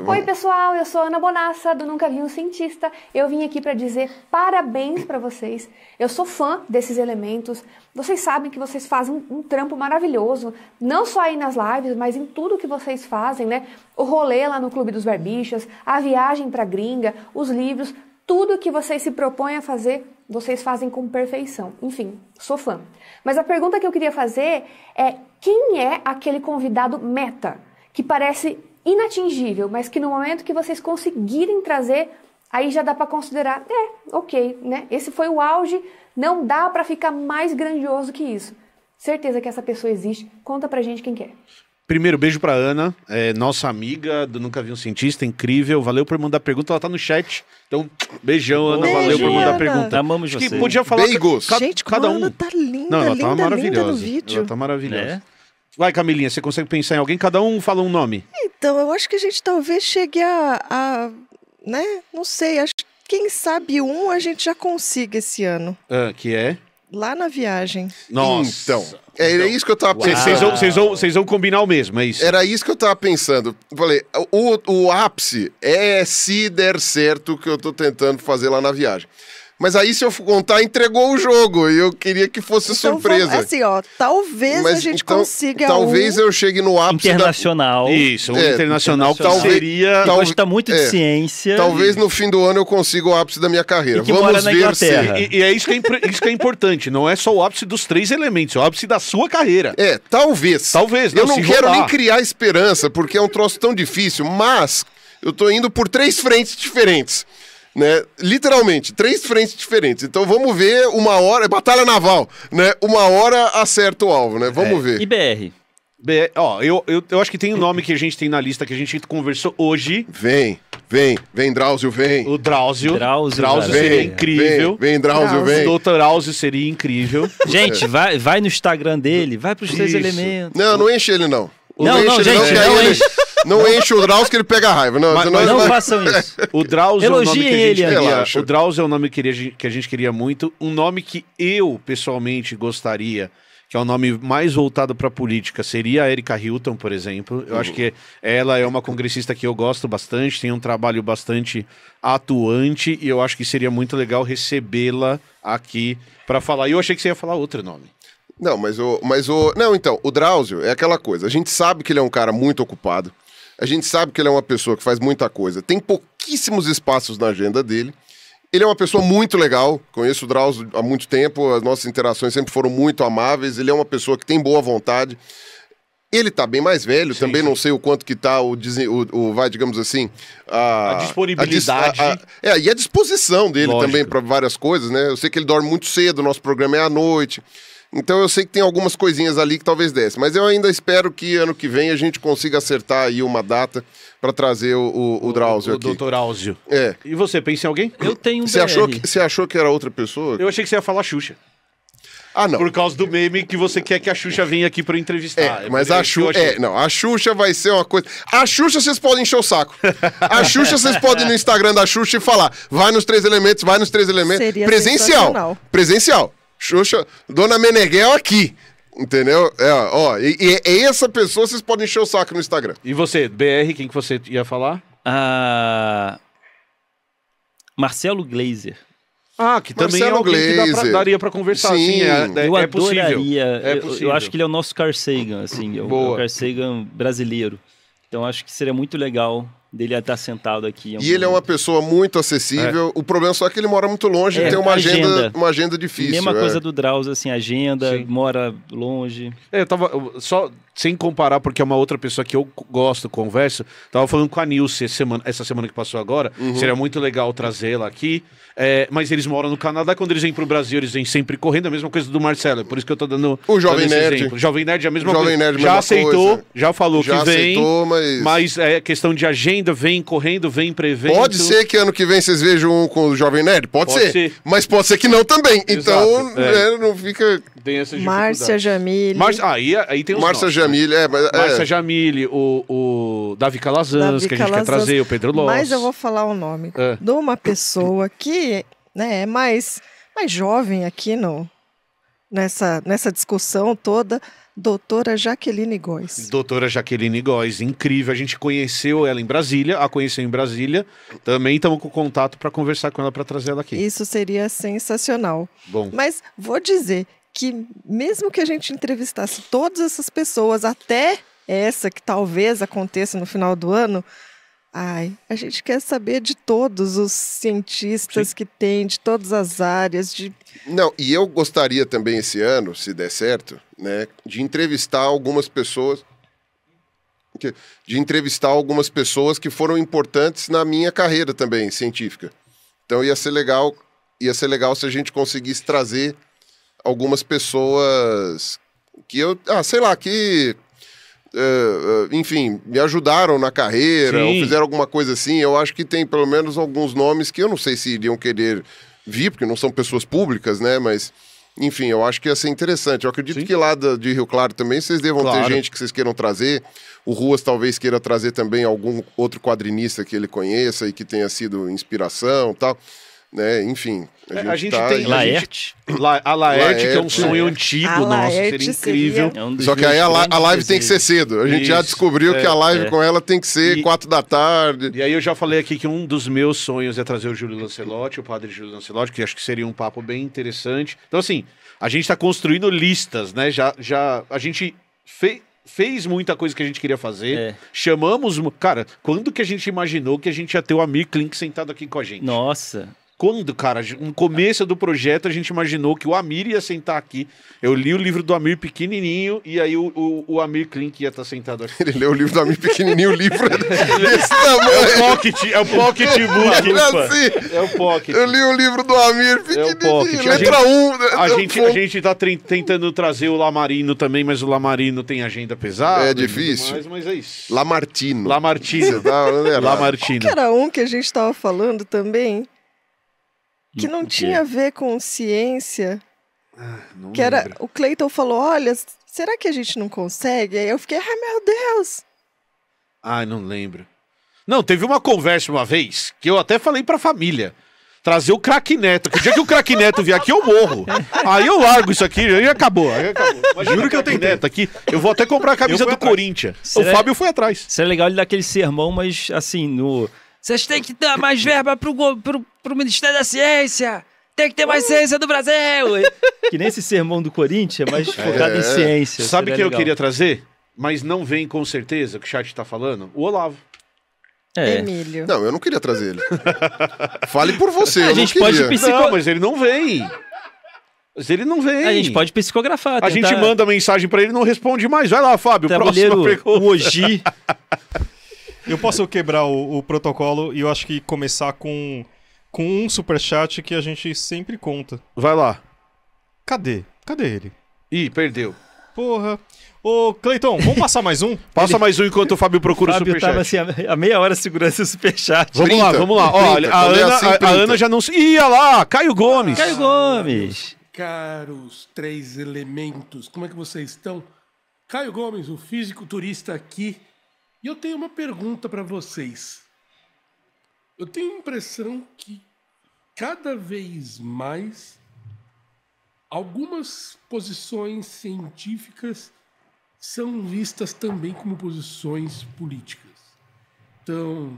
Oi, pessoal, eu sou Ana Bonassa, do Nunca Vi um Cientista. Eu vim aqui para dizer parabéns para vocês. Eu sou fã desses elementos. Vocês sabem que vocês fazem um trampo maravilhoso, não só aí nas lives, mas em tudo que vocês fazem, né? O rolê lá no Clube dos Barbichas, a viagem pra gringa, os livros, tudo que vocês se propõem a fazer, vocês fazem com perfeição. Enfim, sou fã. Mas a pergunta que eu queria fazer é: quem é aquele convidado meta, que parece inatingível, mas que no momento que vocês conseguirem trazer, aí já dá para considerar, ok, né? Esse foi o auge, não dá para ficar mais grandioso que isso. Certeza que essa pessoa existe. Conta pra gente quem que é. Primeiro, beijo pra Ana, nossa amiga do Nunca Vi um Cientista, incrível. Valeu por mandar pergunta, ela tá no chat. Então, beijão, Ana, Beijo, valeu por mandar Ana. pergunta. Amamos Acho que você. podia falar Gente, cada como a um. Ana tá linda, Não, ela linda, tá linda maravilhosa. no vídeo. Ela tá maravilhosa. Né? Vai, Camilinha, você consegue pensar em alguém? Cada um fala um nome. Então, eu acho que a gente talvez chegue né? Não sei, acho que quem sabe a gente já consiga esse ano. Que é? Lá na viagem. Nossa. Então, era isso que eu tava pensando. Vocês vão combinar o mesmo, é isso? Era isso que eu tava pensando. Falei, o ápice é se der certo o que eu tô tentando fazer lá na viagem. Mas aí, se eu contar, entregou o jogo. E eu queria que fosse Então, surpresa. vamos, assim, ó, talvez a gente consiga talvez eu chegue no ápice internacional. Isso, internacional que talvez seria... Que gosta muito de ciência. Talvez no fim do ano eu consiga o ápice da minha carreira. E que mora na Inglaterra. E é isso que é importante. Não é só o ápice dos 3 elementos, é o ápice da sua carreira. Talvez. Talvez, eu não quero rolar. nem criar esperança, porque é um troço tão difícil, mas eu tô indo por 3 frentes diferentes. Né? Literalmente, 3 frentes diferentes. Então vamos ver uma hora, batalha naval, né? Uma hora acerta o alvo, né? Vamos ver. E BR? Eu acho que tem um nome que a gente tem na lista que a gente conversou hoje. Vem, Drauzio, vem. O Drauzio. Drauzio seria incrível. Vem, Drauzio, vem. O Dr. Drauzio seria incrível. Gente, vai no Instagram dele, vai pros 3 elementos. Não enche ele não. Não, gente, não enche. Não enche o Drauzio que ele pega raiva. Não façam isso. O Drauzio é o nome que a gente queria. O Drauzio é o nome que a gente queria muito. Um nome que eu, pessoalmente, gostaria, que é um nome mais voltado para a política, seria a Erika Hilton, por exemplo. Eu acho que ela é uma congressista que eu gosto bastante, tem um trabalho bastante atuante, e eu acho que seria muito legal recebê-la aqui para falar. E eu achei que você ia falar outro nome. Não, então, o Drauzio é aquela coisa. A gente sabe que ele é um cara muito ocupado. A gente sabe que ele é uma pessoa que faz muita coisa. Tem pouquíssimos espaços na agenda dele. Ele é uma pessoa muito legal. Conheço o Drauzio há muito tempo. As nossas interações sempre foram muito amáveis. Ele é uma pessoa que tem boa vontade. Ele tá bem mais velho. Também não sei o quanto que tá digamos assim... A disponibilidade. E a disposição dele Lógico. também para várias coisas, né? Eu sei que ele dorme muito cedo. O nosso programa é à noite. Então eu sei que tem algumas coisinhas ali que talvez desse, mas eu ainda espero que ano que vem a gente consiga acertar aí uma data para trazer o Drauzio aqui. O Dr. Drauzio. É. E você, pensa em alguém? Eu tenho um Você achou que era outra pessoa? Eu achei que você ia falar Xuxa. Não. Por causa do meme que você quer que a Xuxa venha aqui para entrevistar. Mas a Xuxa... a Xuxa vai ser uma coisa... A Xuxa vocês podem encher o saco. A Xuxa vocês podem ir no Instagram da Xuxa e falar, vai nos 3 elementos. Seria Presencial. Xuxa, Dona Meneghel aqui, entendeu? E essa pessoa vocês podem encher o saco no Instagram. E você, BR, quem que você ia falar? Marcelo Gleiser. Que também é alguém que daria pra conversar. Sim, eu é possível. Adoraria. É possível. Eu acho que ele é o nosso Carl Sagan, assim, o Carl Sagan brasileiro. Então acho que seria muito legal dele estar sentado aqui. E ele é uma pessoa muito acessível. O problema só é que ele mora muito longe e tem uma agenda difícil. Mesma coisa do Drauzio, assim, agenda, mora longe. Eu tava só sem comparar, porque é uma outra pessoa que eu gosto, converso. Tava falando com a Nilce essa semana que passou agora. Seria muito legal trazê-la aqui. Mas eles moram no Canadá. Quando eles vêm pro Brasil, eles vêm sempre correndo. A mesma coisa do Marcelo. É por isso que eu tô dando o Jovem Nerd. Exemplo. Jovem Nerd é a mesma Jovem coisa. Nerd, já aceitou, coisa. já falou já que vem. Aceitou, mas é questão de agenda, vem correndo, vem pra evento. Pode ser que ano que vem vocês vejam um com o Jovem Nerd? Pode ser. Mas pode ser que não também. Exato, então, não fica... Tem essa Márcia Jamile. Aí tem os Márcia Jamile, Márcia Jamile, o Davi Calazans, que a gente quer trazer, o Pedro Loss. Mas eu vou falar o nome de uma pessoa que é mais jovem aqui nessa discussão toda, Doutora Jaqueline Góes. Doutora Jaqueline Góes, incrível. A gente conheceu ela em Brasília, a conheceu em Brasília. Também estamos com contato para conversar com ela, para trazer ela aqui. Isso seria sensacional. Bom. Mas vou dizer que mesmo que a gente entrevistasse todas essas pessoas, até essa que talvez aconteça no final do ano, a gente quer saber de todos os cientistas que tem, de todas as áreas. Não, e eu gostaria também esse ano, se der certo, né, de entrevistar algumas pessoas que foram importantes na minha carreira também, científica. Então ia ser legal se a gente conseguisse trazer algumas pessoas que enfim, me ajudaram na carreira, ou fizeram alguma coisa assim. Eu acho que tem pelo menos alguns nomes que eu não sei se iriam querer vir, porque não são pessoas públicas, né? Mas, enfim, eu acho que ia ser interessante. Eu acredito que lá de Rio Claro também vocês devam ter gente que vocês queiram trazer. O Ruas talvez queira trazer também algum outro quadrinista que ele conheça e que tenha sido inspiração e tal. Né? Enfim, a gente tem Laerte, que é um sonho antigo nosso, seria incrível. Só que aí a live tem que ser cedo. A gente já descobriu que a live com ela tem que ser 4 da tarde. E aí eu já falei aqui que um dos meus sonhos é trazer o Júlio Lancelotti, o padre Júlio Lancelotti, que acho que seria um papo bem interessante. Então, assim, a gente está construindo listas, né? A gente fez muita coisa que a gente queria fazer. Chamamos... Cara, quando que a gente imaginou que a gente ia ter o Amir Klink sentado aqui com a gente? Nossa... Quando, cara, no começo do projeto a gente imaginou que o Amir ia sentar aqui. Eu li o livro do Amir pequenininho e aí o Amir Klink ia estar sentado aqui. Ele leu o livro do Amir pequenininho, o livro desse tamanho. É o pocket book. É o pocket. Eu li o livro do Amir pequenininho, letra 1. A gente tá tentando trazer o Lamarino também, mas o Lamarino tem agenda pesada. É difícil. Mas é isso. Lamartino. Lamartino. Qual que era um que a gente tava falando também? Que não tinha a ver com ciência. Que era, o Cleiton falou, olha, será que a gente não consegue? Aí eu fiquei, ai meu Deus. Não lembro. Não, teve uma conversa uma vez, que eu até falei pra família, trazer o Craque Neto, que o dia que o Craque Neto vier aqui eu morro. Aí eu largo isso aqui, aí acabou. Juro que eu tenho Neto aqui, eu vou até comprar a camisa do Corinthians. O Fábio foi atrás. Seria legal ele dar aquele sermão, mas assim, vocês têm que dar mais verba pro Ministério da Ciência. Tem que ter mais ciência do Brasil. Que nem esse sermão do Corinthians, mas focado em ciência. Sabe quem eu queria trazer? Mas não vem com certeza, que o chat tá falando? O Olavo. Emílio. Não, eu não queria trazer ele. Fale por você, a gente pode Não, mas ele não vem. A gente pode psicografar. A gente manda mensagem pra ele e não responde mais. Vai lá, Fábio, próxima pergunta. O Oji... Eu posso quebrar o protocolo e eu acho que começar com um superchat que a gente sempre conta. Vai lá. Cadê ele? Ih, perdeu. Porra. Ô, Cleiton, vamos passar mais um? Passa mais um enquanto o Fábio procura o superchat. Tava assim, a meia hora segurando esse superchat. Vamos lá. Olha, a Ana já não... Ia lá, Caio Gomes. Caio Gomes. Caros 3 elementos, como é que vocês estão? Caio Gomes, o fisiculturista aqui. E eu tenho uma pergunta para vocês. Eu tenho a impressão que cada vez mais algumas posições científicas são vistas também como posições políticas. Então,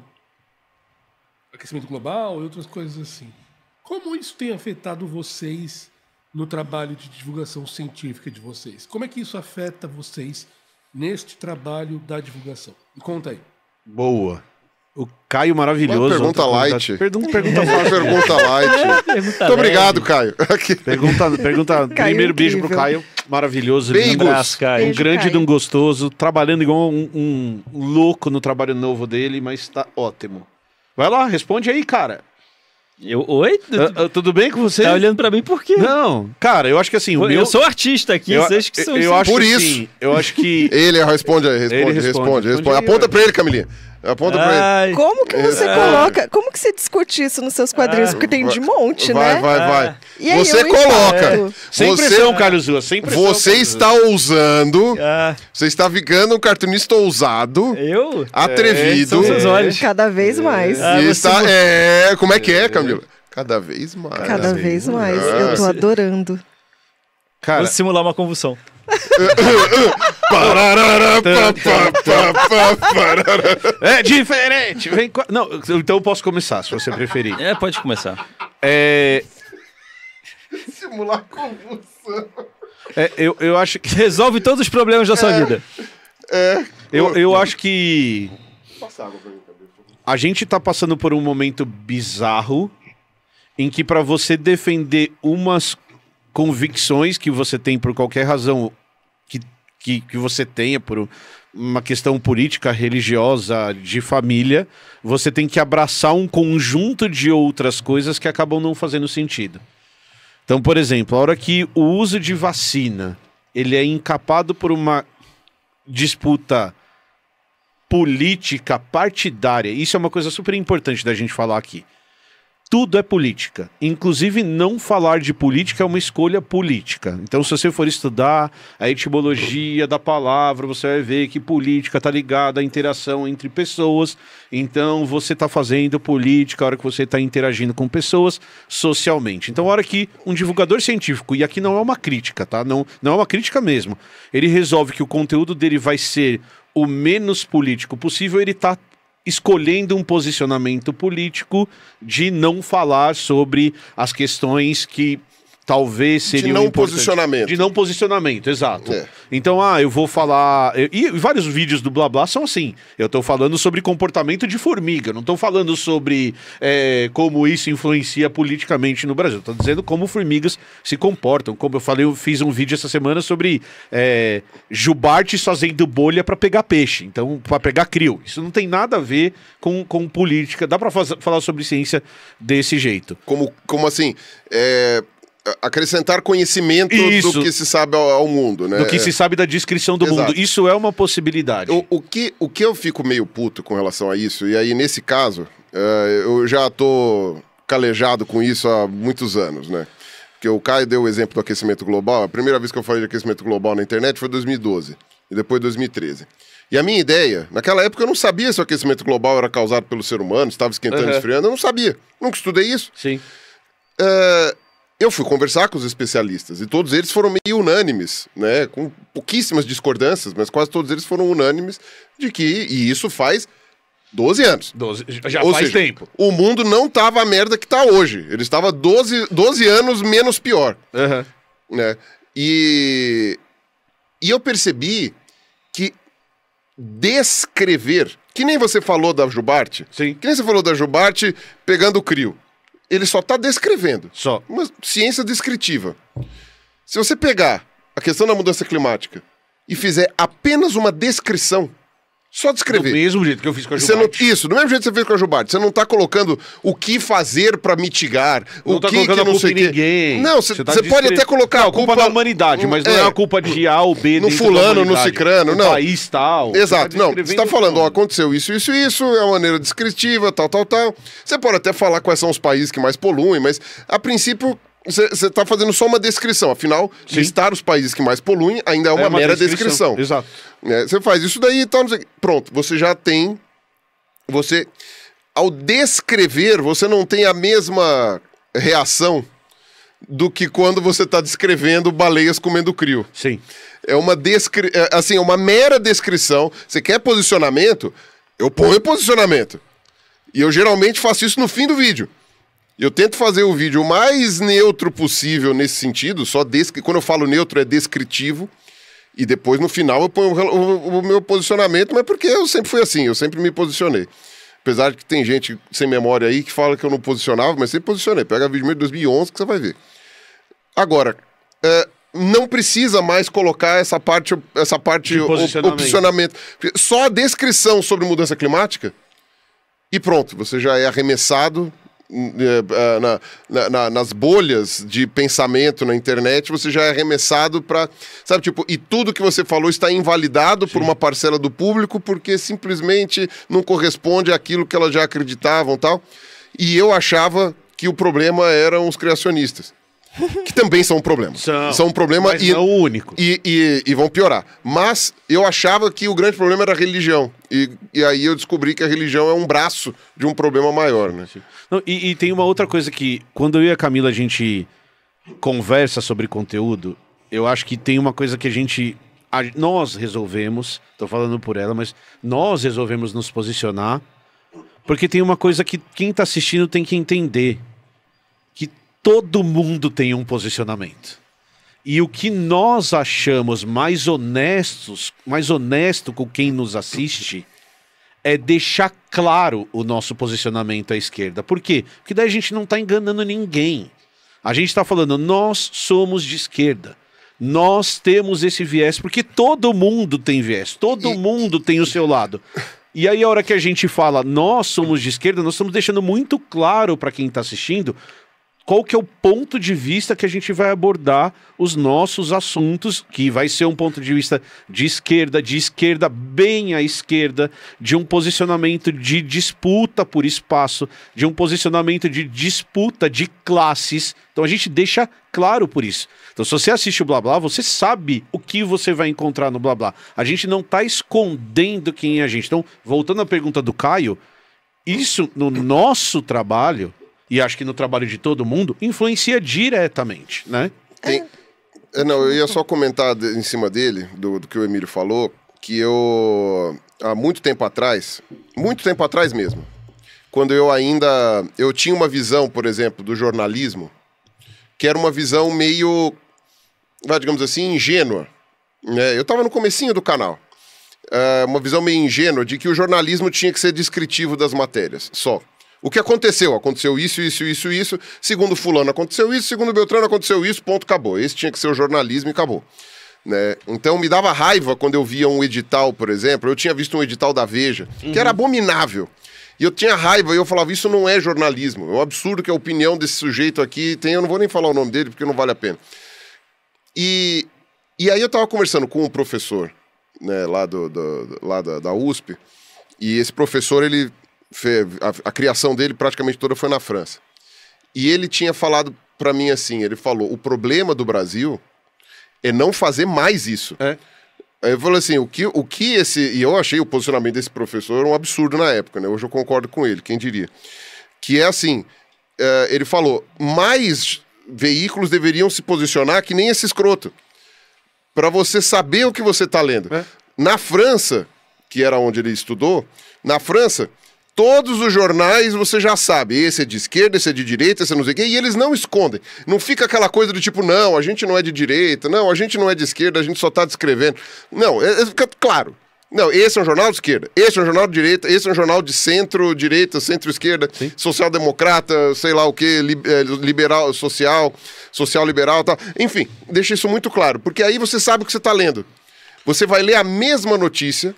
aquecimento global e outras coisas assim. Como isso tem afetado vocês no trabalho de divulgação científica de vocês? Como é que isso afeta vocês neste trabalho da divulgação? Me conta aí. Boa. O Caio maravilhoso. Uma pergunta light. Pergunta light. Muito obrigado, Caio. Pergunta primeiro beijo pro Caio. Maravilhoso. Um grande de um gostoso. Trabalhando igual um louco no trabalho novo dele, mas tá ótimo. Vai lá, responde aí, cara. Oi? Tudo bem com você? Tá olhando pra mim por quê? Não, cara, eu acho que assim... Eu sou artista aqui, vocês que são... Por isso. Eu acho que... Ele responde aí, responde. Aponta pra ele, Camilinha. Aponta pra ele. Como que você coloca... Como que você discute isso nos seus quadrinhos? Porque tem de monte, né? Vai. E aí, você coloca. Sem pressão, Carlos Rua, sem pressão. Você está ousando. Você está ficando um cartunista ousado. Eu? Atrevido. São seus olhos. Cada vez mais. Como é que é, Camila? Cada vez mais. Cada vez mais. Eu tô adorando. Cara, vou simular uma convulsão. É diferente. Vem com... Não, então eu posso começar, se você preferir. Pode começar. Simular convulsão. Eu acho que... Resolve todos os problemas da sua vida. Eu acho que... A gente tá passando por um momento bizarro em que para você defender umas convicções que você tem por qualquer razão que você tenha, por uma questão política, religiosa, de família, você tem que abraçar um conjunto de outras coisas que acabam não fazendo sentido. Então, por exemplo, a hora que o uso de vacina ele é encapado por uma disputa política partidária, isso é uma coisa super importante da gente falar aqui. Tudo é política. Inclusive, não falar de política é uma escolha política. Então, se você for estudar a etimologia da palavra, você vai ver que política está ligada à interação entre pessoas. Então, você está fazendo política a hora que você está interagindo com pessoas socialmente. Então, a hora que um divulgador científico, e aqui não é uma crítica, tá? Não é uma crítica mesmo. Ele resolve que o conteúdo dele vai ser o menos político possível, ele está escolhendo um posicionamento político de não falar sobre as questões que talvez seriam de não importantes. posicionamento. De não posicionamento, exato. É. Então, eu vou falar... E vários vídeos do Blá Blá são assim. Eu tô falando sobre comportamento de formiga. Não tô falando sobre como isso influencia politicamente no Brasil. Tô dizendo como formigas se comportam. Como eu falei, eu fiz um vídeo essa semana sobre jubartes fazendo bolha para pegar peixe. Então, para pegar krill. Isso não tem nada a ver com política. Dá para falar sobre ciência desse jeito. Como assim... acrescentar conhecimento Isso. do que se sabe ao mundo, né? Do que se sabe da descrição do Exato. mundo. Isso é uma possibilidade. O que eu fico meio puto com relação a isso, e aí nesse caso, eu já tô calejado com isso há muitos anos, né? Porque o Caio deu o exemplo do aquecimento global. A primeira vez que eu falei de aquecimento global na internet foi em 2012, e depois 2013. E a minha ideia, naquela época eu não sabia se o aquecimento global era causado pelo ser humano, estava esquentando, esfriando, eu não sabia. Nunca estudei isso. Sim. Eu fui conversar com os especialistas e todos eles foram meio unânimes, né? Com pouquíssimas discordâncias, mas quase todos eles foram unânimes de que, e isso faz 12 anos. Já Ou faz seja, tempo. O mundo não estava a merda que está hoje. Ele estava 12 anos menos pior. Né? E eu percebi que descrever, que nem você falou da Jubarte, Sim. que nem você falou da Jubarte pegando o krill. Ele só está descrevendo. Só. Uma ciência descritiva. Se você pegar a questão da mudança climática e fizer apenas uma descrição, só descrever. Do mesmo jeito que eu fiz com a Você não, Jubarte. isso, do mesmo jeito que você fez com a Jubarte. Você não está colocando o que fazer para mitigar, Não o tá que colocando que a não culpa sei em o quê. ninguém. Não, você tá pode até colocar não, a culpa da humanidade, mas não é a culpa de A ou B no dentro fulano, da no humanidade. cicrano, O não. país tal. Exato, não, você está descrevendo falando, tudo. aconteceu isso, é uma maneira descritiva, tal. Você pode até falar quais são os países que mais poluem, mas a princípio você está fazendo só uma descrição. Afinal, Sim. listar os países que mais poluem ainda é uma mera descrição. Exato. Você faz isso daí e tal, não sei o quê. Pronto, você já tem... Ao descrever, você não tem a mesma reação do que quando você está descrevendo baleias comendo krill. Sim. É uma mera descrição. Você quer posicionamento? Eu ponho posicionamento. E eu geralmente faço isso no fim do vídeo. Eu tento fazer o vídeo o mais neutro possível nesse sentido. Quando eu falo neutro, é descritivo. E depois, no final, eu ponho o meu posicionamento, mas porque eu sempre fui assim, eu sempre me posicionei. Apesar de que tem gente sem memória aí que fala que eu não posicionava, mas sempre posicionei. Pega vídeo de 2011 que você vai ver. Agora, não precisa mais colocar essa parte posicionamento. Só a descrição sobre mudança climática e pronto, você já é arremessado nas bolhas de pensamento na internet, você já é arremessado para, sabe, tipo, e tudo que você falou está invalidado por uma parcela do público porque simplesmente não corresponde àquilo que elas já acreditavam, tal. E eu achava que o problema eram os criacionistas. Que também são um problema. São um problema mas não o único. E vão piorar. Mas eu achava que o grande problema era a religião. E aí eu descobri que a religião é um braço de um problema maior, né? Não, e tem uma outra coisa que, quando eu e a Camila a gente conversa sobre conteúdo, eu acho que tem uma coisa que nós resolvemos, tô falando por ela, mas nós resolvemos nos posicionar, porque tem uma coisa que quem tá assistindo tem que entender, que todo mundo tem um posicionamento. E o que nós achamos mais honesto com quem nos assiste, é deixar claro o nosso posicionamento à esquerda. Por quê? Porque daí a gente não tá enganando ninguém. A gente tá falando, nós somos de esquerda. Nós temos esse viés, porque todo mundo tem viés, todo mundo tem o seu lado. E aí a hora que a gente fala, nós somos de esquerda, nós estamos deixando muito claro para quem está assistindo qual que é o ponto de vista que a gente vai abordar os nossos assuntos, que vai ser um ponto de vista de esquerda bem à esquerda, de um posicionamento de disputa por espaço, de um posicionamento de disputa de classes. Então a gente deixa claro por isso. Então se você assiste o Blá Blá, você sabe o que você vai encontrar no Blá Blá. A gente não está escondendo quem é a gente. Então, voltando à pergunta do Caio, isso no nosso trabalho, e acho que no trabalho de todo mundo, influencia diretamente, né? Não, eu ia só comentar em cima dele, do que o Emílio falou, que eu, há muito tempo atrás mesmo, quando eu tinha uma visão, por exemplo, do jornalismo, que era uma visão meio, digamos assim, ingênua. Né? Eu estava no comecinho do canal. Uma visão meio ingênua de que o jornalismo tinha que ser descritivo das matérias, só. O que aconteceu? Aconteceu isso. Segundo fulano aconteceu isso, segundo Beltrano aconteceu isso, ponto, acabou. Esse tinha que ser o jornalismo e acabou. Né? Então me dava raiva quando eu via um edital, por exemplo. Eu tinha visto um edital da Veja, que era abominável. E eu tinha raiva e eu falava, isso não é jornalismo. É um absurdo que a opinião desse sujeito aqui tem. Eu não vou nem falar o nome dele, porque não vale a pena. E aí eu estava conversando com um professor, né, lá da USP. E esse professor, ele... A criação dele praticamente toda foi na França. E ele tinha falado para mim assim, ele falou, o problema do Brasil é não fazer mais isso. Eu falei assim, e eu achei o posicionamento desse professor um absurdo na época, né? Hoje eu concordo com ele, quem diria. Que é assim, ele falou, mais veículos deveriam se posicionar que nem esse escroto, para você saber o que você tá lendo. Na França, que era onde ele estudou, na França, todos os jornais você já sabe, esse é de esquerda, esse é de direita, esse é não sei o quê, e eles não escondem. Não fica aquela coisa do tipo, não, a gente não é de direita, não, a gente não é de esquerda, a gente só tá descrevendo. Não, fica claro. Não, esse é um jornal de esquerda, esse é um jornal de direita, esse é um jornal de centro-direita, centro-esquerda, social-democrata, sei lá o quê, liberal, social-liberal e tal. Enfim, deixa isso muito claro, porque aí você sabe o que você tá lendo. Você vai ler a mesma notícia,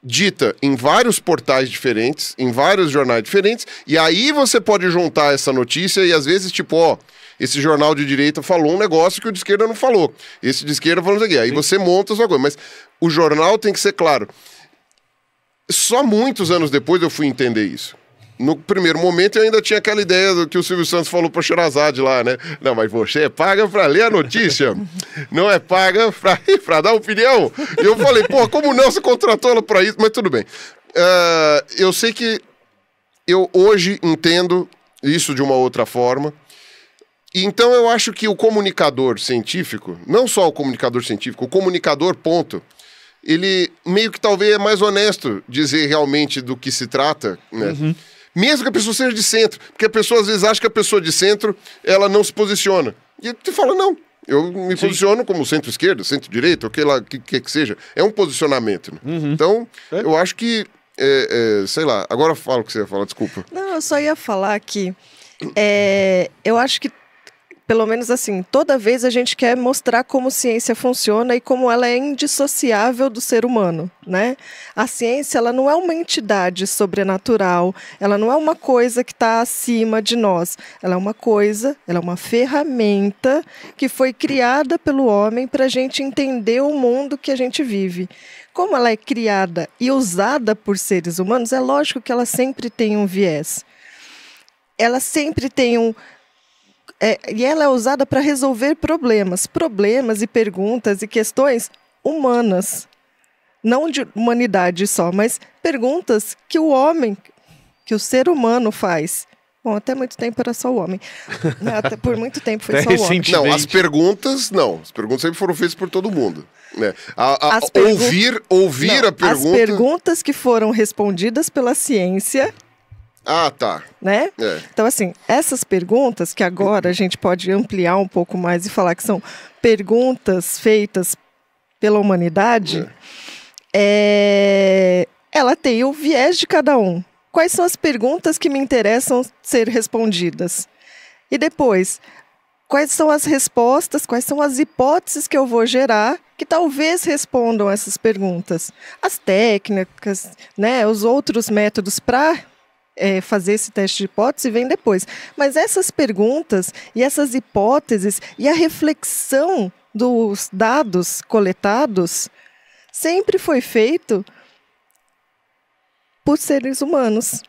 dita em vários portais diferentes, em vários jornais diferentes, e aí você pode juntar essa notícia e às vezes, tipo, ó, esse jornal de direita falou um negócio que o de esquerda não falou. Esse de esquerda falou isso aqui. Aí você monta a sua coisa. Mas o jornal tem que ser claro. Só muitos anos depois eu fui entender isso. No primeiro momento eu ainda tinha aquela ideia do que o Silvio Santos falou pra Sherazade lá, né? Não, mas você é paga pra ler a notícia, não é paga pra dar opinião. E eu falei, pô, como não? Você contratou ela pra isso? Mas tudo bem. Eu sei que eu hoje entendo isso de uma outra forma. Então eu acho que o comunicador científico, não só o comunicador científico, o comunicador ponto, ele meio que talvez é mais honesto dizer realmente do que se trata, né? Mesmo que a pessoa seja de centro, porque a pessoa às vezes acha que a pessoa de centro, ela não se posiciona. E tu fala, não, eu me posiciono como centro-esquerda, centro-direita, o que seja. É um posicionamento. Né? Então, eu acho que, sei lá, agora fala o que você ia falar, desculpa. Não, eu só ia falar que eu acho que, pelo menos assim, toda vez a gente quer mostrar como ciência funciona e como ela é indissociável do ser humano, né? A ciência, ela não é uma entidade sobrenatural, ela não é uma coisa que está acima de nós. Ela é uma coisa, ela é uma ferramenta que foi criada pelo homem para a gente entender o mundo que a gente vive. Como ela é criada e usada por seres humanos, é lógico que ela sempre tem um viés. Ela sempre tem e ela é usada para resolver problemas e perguntas e questões humanas. Não de humanidade só, mas perguntas que o ser humano faz. Bom, até muito tempo era só o homem. Até por muito tempo foi Até só o homem. recentemente. Não, as perguntas, não. As perguntas sempre foram feitas por todo mundo. Né? As Ouvir Não, a pergunta... As perguntas que foram respondidas pela ciência, Ah, tá. né? É. Então, assim, essas perguntas, que agora a gente pode ampliar um pouco mais e falar que são perguntas feitas pela humanidade, ela tem o viés de cada um. Quais são as perguntas que me interessam ser respondidas? E depois, quais são as respostas, quais são as hipóteses que eu vou gerar que talvez respondam essas perguntas? As técnicas, né, os outros métodos para fazer esse teste de hipótese vem depois. Mas essas perguntas e essas hipóteses e a reflexão dos dados coletados sempre foi feito por seres humanos.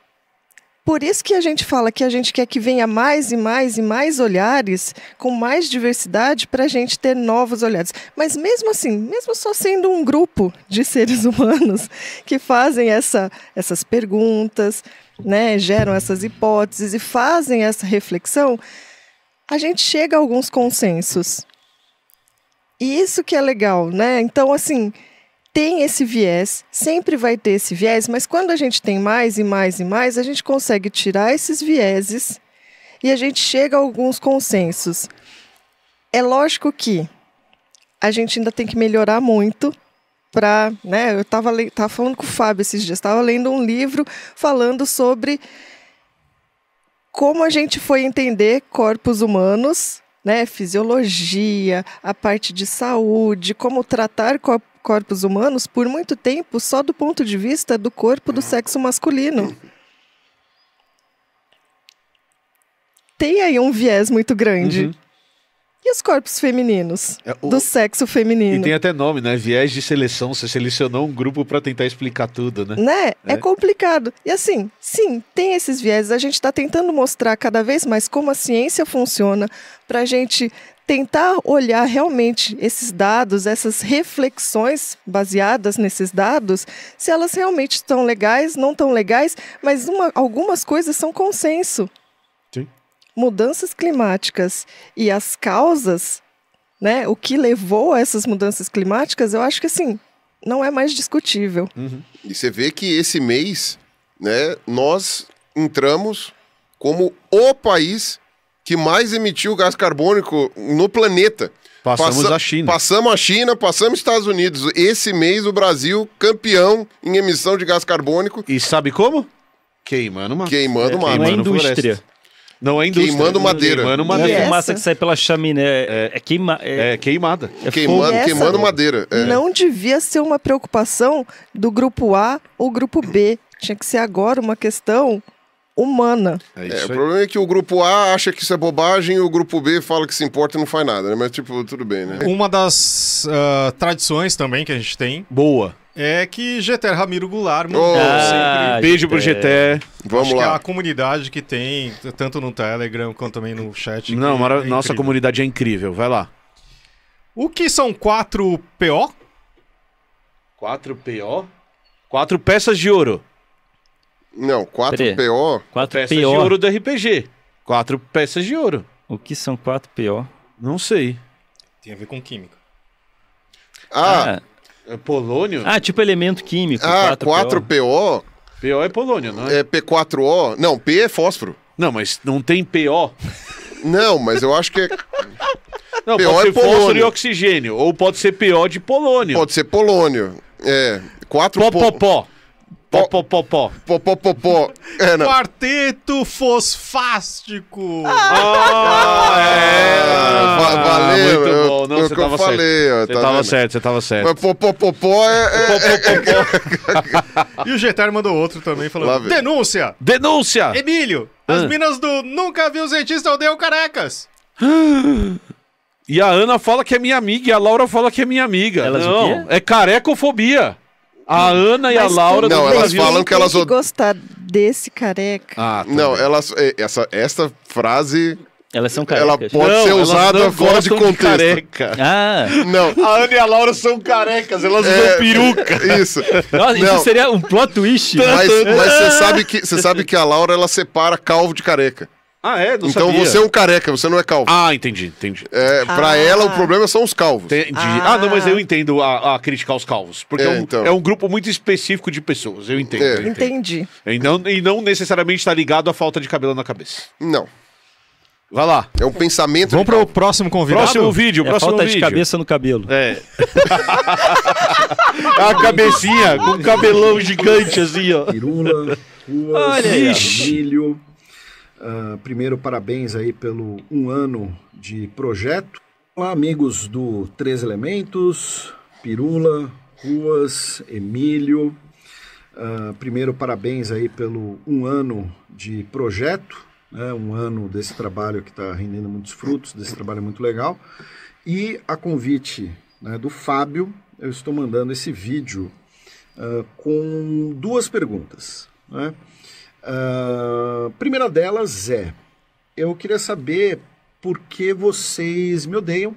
Por isso que a gente fala que a gente quer que venha mais e mais e mais olhares, com mais diversidade, para a gente ter novos olhares. Mas mesmo assim, mesmo só sendo um grupo de seres humanos que fazem essas perguntas, né, geram essas hipóteses e fazem essa reflexão, a gente chega a alguns consensos. E isso que é legal, né? Então, assim, tem esse viés, sempre vai ter esse viés, mas quando a gente tem mais e mais e mais, a gente consegue tirar esses vieses e a gente chega a alguns consensos. É lógico que a gente ainda tem que melhorar muito para, né? Eu estava falando com o Fábio esses dias, estava lendo um livro falando sobre como a gente foi entender corpos humanos, né? Fisiologia, a parte de saúde, como tratar corpos humanos por muito tempo só do ponto de vista do corpo do sexo masculino. Tem aí um viés muito grande. E os corpos femininos? Do sexo feminino? E tem até nome, né? Viés de seleção. Você selecionou um grupo para tentar explicar tudo, né? Né? É complicado. E assim, sim, tem esses viés. A gente está tentando mostrar cada vez mais como a ciência funciona para a gente tentar olhar realmente esses dados, essas reflexões baseadas nesses dados, se elas realmente estão legais, não estão legais, mas algumas coisas são consenso. Sim. Mudanças climáticas e as causas, né, o que levou a essas mudanças climáticas, eu acho que assim, não é mais discutível. E você vê que esse mês, né, nós entramos como o país que mais emitiu gás carbônico no planeta. Passamos a China. Passamos a China, passamos os Estados Unidos. Esse mês o Brasil campeão em emissão de gás carbônico. E sabe como? Queimando madeira. Queimando madeira. Não é Queimando indústria. floresta. Não é indústria. Queimando madeira. Queimando Não é madeira. E fumaça essa? que sai pela chaminé. É queimada. Queimando madeira. É. Não devia ser uma preocupação do grupo A ou grupo B. Tinha que ser agora uma questão humana. É O isso aí. problema é que o grupo A acha que isso é bobagem e o grupo B fala que se importa e não faz nada, né? Mas, tipo, tudo bem, né? Uma das tradições também que a gente tem Boa. é que Jeter Ramiro Goulart mandou Oh. sempre. Beijo pro GT. Vamos Acho que lá. a comunidade que tem, tanto no Telegram quanto também no chat. Não, que nossa incrível. comunidade é incrível. Vai lá. O que são 4 PO? 4 PO? 4 peças de ouro. Não, 4 Peraí. PO. 4 Peças de PO. ouro do RPG. 4 peças de ouro. O que são 4 PO? Não sei. Tem a ver com química. É polônio? Tipo elemento químico. 4 PO PO é polônio, não é? é P4O. Não, P é fósforo. Não, mas não tem PO. Não, mas eu acho que é... Não, PO pode é ser fósforo polônio. e oxigênio. Ou pode ser PO de polônio. pode ser polônio. É, 4 Pó. Pó. Popopopó. É, não. Quarteto fosfástico! Valeu. Muito bom. Não, É o você que eu tava falei, ó, certo. Você tá tava vendo? certo, você tava certo. Mas popopopó E o Jeter mandou outro também, Lá falando: vem. denúncia! Denúncia! Emílio, as minas do Nunca Vi o Cientista Odeiam Carecas! E a Ana fala que é minha amiga e a Laura fala que é minha amiga. Elas o não, quê? é carecofobia. A Ana e a Mas Laura Não, tudo elas bem, falam que tem elas gostar desse careca. Ah, tá Não, bem. essa frase Elas são Ela carecas. pode ser elas usada não fora de gostam contexto. careca. Ah, Não. A Ana e a Laura são carecas, elas usam peruca. Isso. nossa, Não. isso seria um plot twist. Mas você sabe que a Laura, ela separa calvo de careca. Ah, é? Não Então sabia. você é um careca, você não é calvo. Ah, entendi. Pra ela, o problema são os calvos. Entendi. Não, mas eu entendo a criticar os calvos. Porque então. é um grupo muito específico de pessoas. Eu entendo. eu entendo. Entendi. E não necessariamente está ligado à falta de cabelo na cabeça. Não. Vai lá. É um pensamento. Vamos de pro calvo. próximo convidado? Próximo vídeo, É próximo falta vídeo. de cabeça no cabelo. É. A cabecinha com um cabelão gigante assim, ó. Pirula, ruas, Olha aí, ó. milho. Primeiro, parabéns aí pelo 1 ano de projeto. Olá, amigos do Três Elementos, Pirula, Ruas, Emílio. Primeiro, parabéns aí pelo 1 ano de projeto, né? 1 ano desse trabalho que está rendendo muitos frutos, desse trabalho muito legal. E a convite, né, do Fábio, eu estou mandando esse vídeo com 2 perguntas, né? Primeira delas eu queria saber por que vocês me odeiam,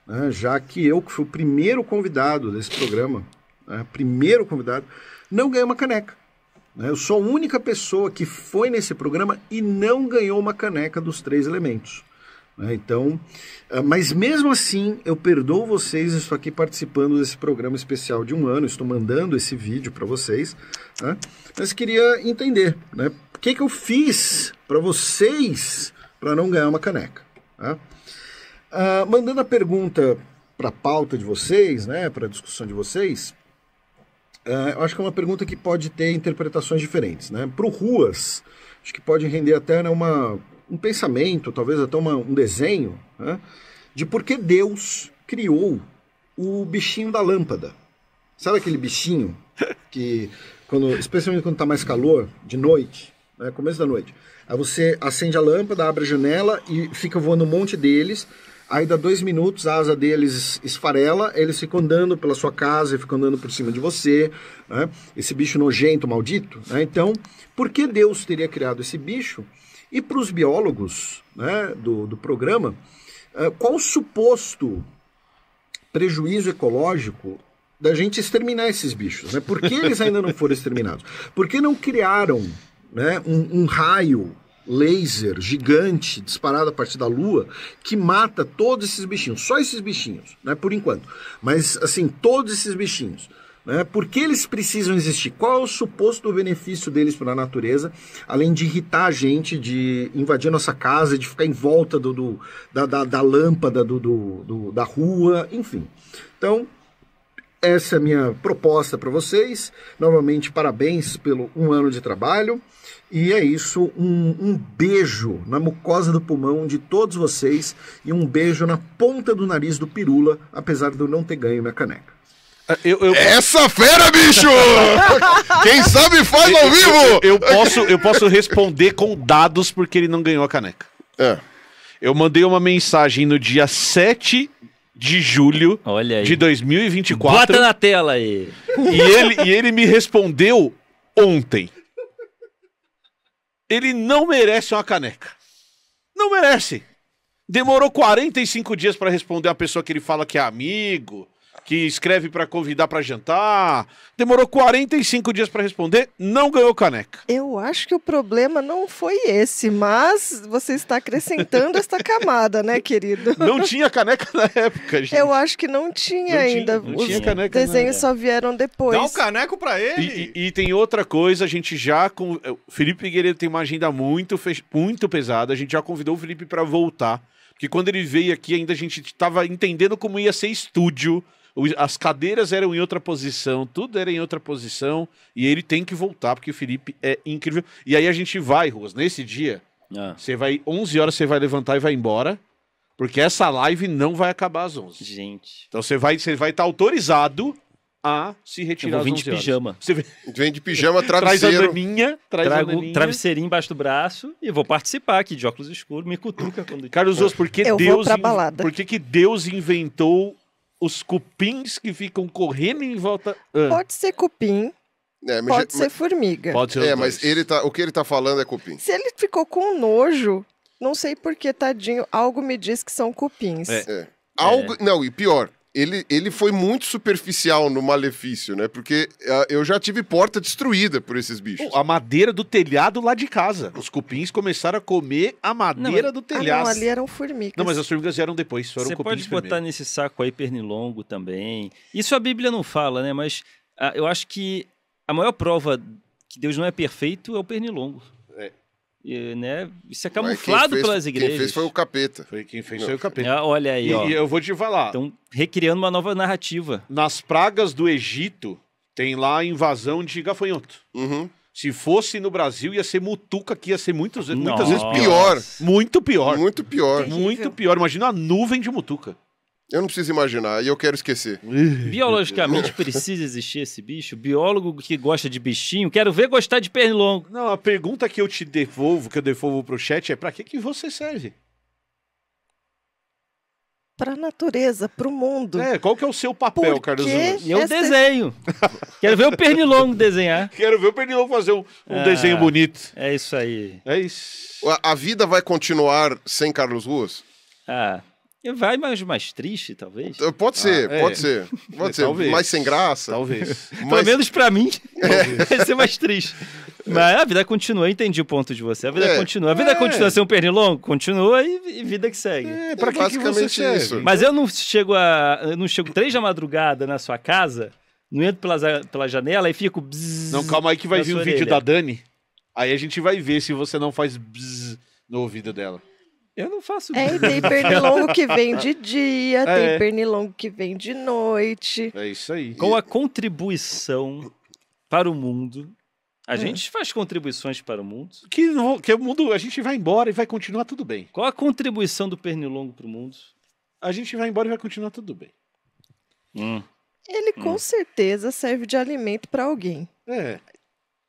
né, já que eu, que fui o primeiro convidado desse programa, né, não ganhei uma caneca. Né, eu sou a única pessoa que foi nesse programa e não ganhou uma caneca dos Três Elementos. Né, então, mas mesmo assim, eu perdoo vocês, estou aqui participando desse programa especial de 1 ano, estou mandando esse vídeo para vocês, né, mas queria entender, né, o que eu fiz para vocês para não ganhar uma caneca. Tá? Mandando a pergunta para a pauta de vocês, né, para a discussão de vocês, eu acho que é uma pergunta que pode ter interpretações diferentes. Né? Para o Ruas, acho que pode render até, né, um pensamento, talvez até um desenho, né, de por que Deus criou o bichinho da lâmpada. Sabe aquele bichinho que, especialmente quando está mais calor, de noite, né, começo da noite, aí você acende a lâmpada, abre a janela e fica voando um monte deles, aí dá 2 minutos, a asa deles esfarela, eles ficam andando pela sua casa, ficam andando por cima de você, né, esse bicho nojento, maldito. Né, então, por que Deus teria criado esse bicho? E para os biólogos, né, do programa, qual o suposto prejuízo ecológico da gente exterminar esses bichos? Né? Por que eles ainda não foram exterminados? Por que não criaram, né, um raio laser gigante disparado a partir da Lua que mata todos esses bichinhos? Só esses bichinhos, né, por enquanto. Mas, assim, todos esses bichinhos. Né? Por que eles precisam existir? Qual é o suposto benefício deles para a natureza, além de irritar a gente, de invadir a nossa casa, de ficar em volta da lâmpada da rua, enfim. Então, essa é a minha proposta para vocês. Novamente, parabéns pelo 1 ano de trabalho. E é isso, um beijo na mucosa do pulmão de todos vocês e um beijo na ponta do nariz do Pirula, apesar de eu não ter ganho minha caneca. Essa fera, bicho! Quem sabe faz ao vivo! Eu posso responder com dados porque ele não ganhou a caneca. Eu mandei uma mensagem no dia 7 de julho Olha aí. de 2024. Bota na tela aí. E ele me respondeu ontem. Ele não merece uma caneca. Não merece. Demorou 45 dias para responder a pessoa que ele fala que é amigo, que escreve para convidar para jantar. Demorou 45 dias para responder, não ganhou caneca. Eu acho que o problema não foi esse, mas você está acrescentando esta camada, né, querido? Não tinha caneca na época, gente. Eu acho que não tinha ainda. Não Os tinha caneca, desenhos só vieram depois. Dá um caneco pra ele. E tem outra coisa, a gente já... O Felipe Figueiredo tem uma agenda muito pesada, a gente já convidou o Felipe para voltar, porque quando ele veio aqui ainda a gente estava entendendo como ia ser estúdio, as cadeiras eram em outra posição, tudo era em outra posição, e ele tem que voltar, porque o Felipe é incrível. E aí a gente vai, Ruas, nesse dia, você vai, 11 horas você vai levantar e vai embora, porque essa live não vai acabar às 11. Gente. Então você vai estar autorizado a se retirar às 11 horas. Eu vou vir de pijama. Você Vem de pijama, traz a travesseiro. naninha, Trago um travesseirinho embaixo do braço e vou participar aqui de óculos escuros, me cutuca quando... Carlos Osso, por que Eu vou pra balada. Por que Deus inventou os cupins que ficam correndo em volta? Pode ser cupim, pode ser formiga. Pode ser os mas dois. o que ele tá falando é cupim. Se ele ficou com nojo, Não sei por que, tadinho, algo me diz que são cupins. Não, e pior, ele foi muito superficial no malefício, né? Porque eu já tive porta destruída por esses bichos. A madeira do telhado lá de casa. Os cupins começaram a comer a madeira do telhado. Não, ali eram formigas. Não, mas as formigas vieram depois. Foram Você cupins pode botar primeiro. nesse saco aí pernilongo também. Isso a Bíblia não fala, né? Mas eu acho que a maior prova que Deus não é perfeito é o pernilongo. Né? Isso é camuflado pelas igrejas. Quem fez foi o capeta. Quem fez foi o capeta. Olha aí, ó. E eu vou te falar. Estão recriando uma nova narrativa. Nas pragas do Egito, tem lá a invasão de gafanhoto. Uhum. Se fosse no Brasil, ia ser mutuca, que ia ser muitas vezes pior. Muito pior. Muito pior. Muito pior. Imagina uma nuvem de mutuca. Eu não preciso imaginar, e eu quero esquecer. Biologicamente precisa existir esse bicho? Biólogo que gosta de bichinho, quero ver gostar de pernilongo. Não, a pergunta que eu te devolvo, que eu devolvo pro chat, é pra que você serve? Pra natureza, pro mundo. Qual que é o seu papel, Por Carlos quê? Nunes? Eu desenho. Quero ver o pernilongo desenhar. Quero ver o pernilongo fazer um desenho bonito. É isso aí. É isso. A vida vai continuar sem Carlos Ruas? Vai mais triste, talvez. Pode ser, pode ser. Talvez. Mais sem graça. Talvez. Pelo menos pra mim, vai ser mais triste. Mas a vida continua, eu entendi o ponto de você. A vida continua. A vida continua sem um pernilongo? Continua e vida que segue. Pra que você serve? isso. Mas eu não chego 3 da madrugada na sua casa, não entro pela janela e fico... Bzzz, Não, calma aí que vai na vir sua um vídeo orelha. da Dani. Aí a gente vai ver se você não faz bzzz no ouvido dela. Eu não faço E tem pernilongo que vem de dia, É. tem pernilongo que vem de noite. É isso aí. Com a contribuição para o mundo, a gente faz contribuições para o mundo. Que o mundo, a gente vai embora e vai continuar tudo bem. Qual a contribuição do pernilongo para o mundo? A gente vai embora e vai continuar tudo bem. Ele com certeza serve de alimento pra alguém.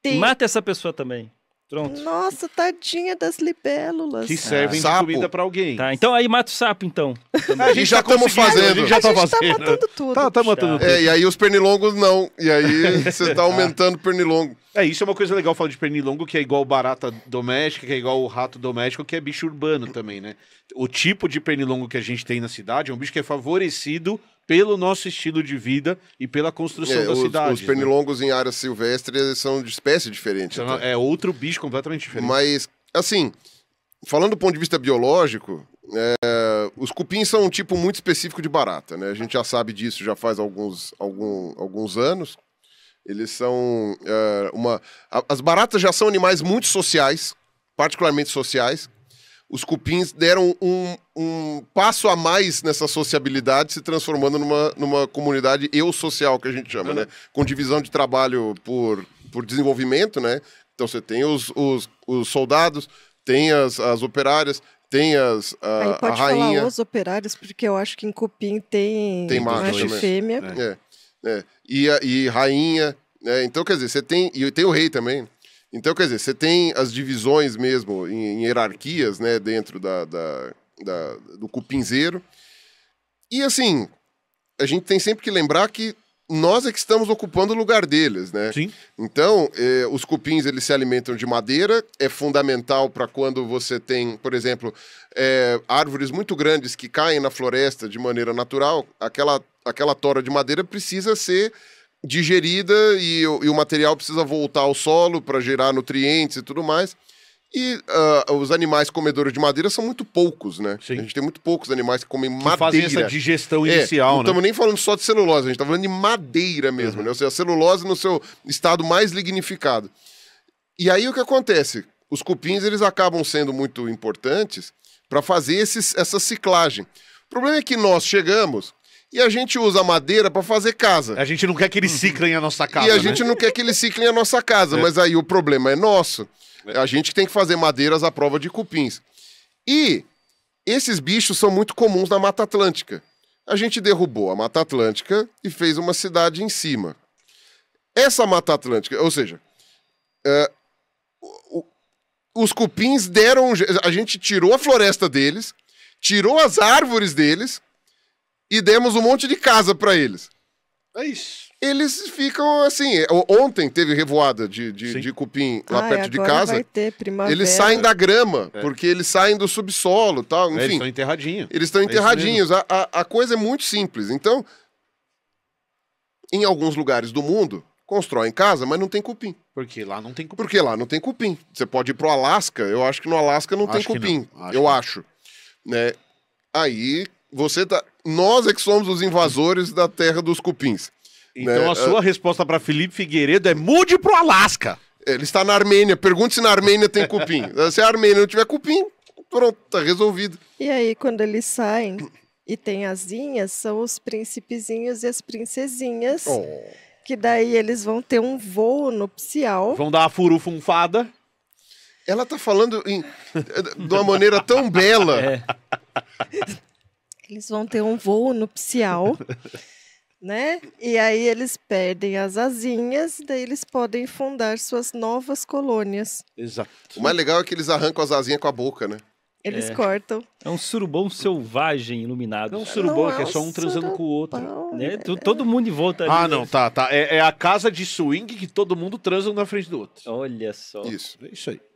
Tem... Mata essa pessoa também. Pronto. Nossa, tadinha das libélulas. Que servem de Sapo. comida pra alguém. Tá, então aí mata o sapo, então. A gente já estamos fazendo. A gente já A tá gente tá fazendo. matando tudo. Tá matando tudo. E aí os pernilongos não. E aí você tá aumentando o pernilongo. Isso é uma coisa legal falar de pernilongo, que é igual barata doméstica, que é igual o rato doméstico, que é bicho urbano também, né? O tipo de pernilongo que a gente tem na cidade é um bicho que é favorecido pelo nosso estilo de vida e pela construção da cidade. Os pernilongos em área silvestre são de espécie diferente. Então, é outro bicho completamente diferente. Mas, assim, falando do ponto de vista biológico, os cupins são um tipo muito específico de barata, né? A gente já sabe disso já faz alguns anos. Eles são as baratas já são animais muito sociais, particularmente sociais. Os cupins deram um passo a mais nessa sociabilidade, se transformando numa comunidade eusocial, que a gente chama, né? Com divisão de trabalho por desenvolvimento, né? Então você tem os soldados, tem as operárias, tem Aí pode a rainha. falar os operários, porque eu acho que em cupim tem macho e também. fêmea. E rainha, né? Então, quer dizer, você tem... E tem o rei também. Então, quer dizer, você tem as divisões mesmo em hierarquias, né, dentro do cupinzeiro. E, assim, a gente tem sempre que lembrar que nós é que estamos ocupando o lugar deles, né? Sim. Então, os cupins, eles se alimentam de madeira. É fundamental para quando você tem, por exemplo, árvores muito grandes que caem na floresta de maneira natural. Aquela tora de madeira precisa ser digerida e o material precisa voltar ao solo para gerar nutrientes e tudo mais. E os animais comedores de madeira são muito poucos, né? Sim. A gente tem muito poucos animais que comem Que madeira. fazem essa digestão inicial, não né? estamos nem falando só de celulose, a gente está falando de madeira mesmo, né? Ou seja, a celulose no seu estado mais lignificado. E aí o que acontece? Os cupins, eles acabam sendo muito importantes para fazer essa ciclagem. O problema é que nós chegamos e a gente usa madeira para fazer casa. A gente não quer que eles ciclem a nossa casa, E a né? gente não quer que eles ciclem a nossa casa, mas aí o problema é nosso. A gente tem que fazer madeiras à prova de cupins. E esses bichos são muito comuns na Mata Atlântica. A gente derrubou a Mata Atlântica e fez uma cidade em cima. Essa Mata Atlântica, ou seja, os cupins deram... A gente tirou a floresta deles, tirou as árvores deles e demos um monte de casa para eles. É isso. eles ficam assim. Ontem teve revoada de cupim lá perto de casa. Vai ter primavera. Eles saem da grama, porque eles saem do subsolo e tal. Enfim, eles estão enterradinhos. Eles estão enterradinhos. A coisa é muito simples. Então, em alguns lugares do mundo, constroem casa, mas não tem cupim. Porque lá não tem cupim. Porque lá não tem cupim. Você pode ir pro Alasca, eu acho que no Alasca não tem cupim. Eu acho. Né? Aí, nós é que somos os invasores da terra dos cupins. Então né? a sua resposta para Felipe Figueiredo é mude pro Alasca. Ele está na Armênia. Pergunte se na Armênia tem cupim. Se a Armênia não tiver cupim, pronto, tá resolvido. E aí, quando eles saem e tem asinhas, são os príncipezinhos e as princesinhas. Que daí eles vão ter um voo nupcial. Vão dar uma furufunfada. Ela tá falando de uma maneira tão bela. Eles vão ter um voo nupcial, né? E aí eles perdem as asinhas, daí eles podem fundar suas novas colônias. Exato. O mais legal é que eles arrancam as asinhas com a boca, né? Eles cortam. É um surubom selvagem iluminado. Não é um surubom, que é só um transando com o outro. Né? Todo mundo em volta ali. Ah, não, tá. É a casa de swing que todo mundo transa um na frente do outro. Olha só. Isso. É isso aí.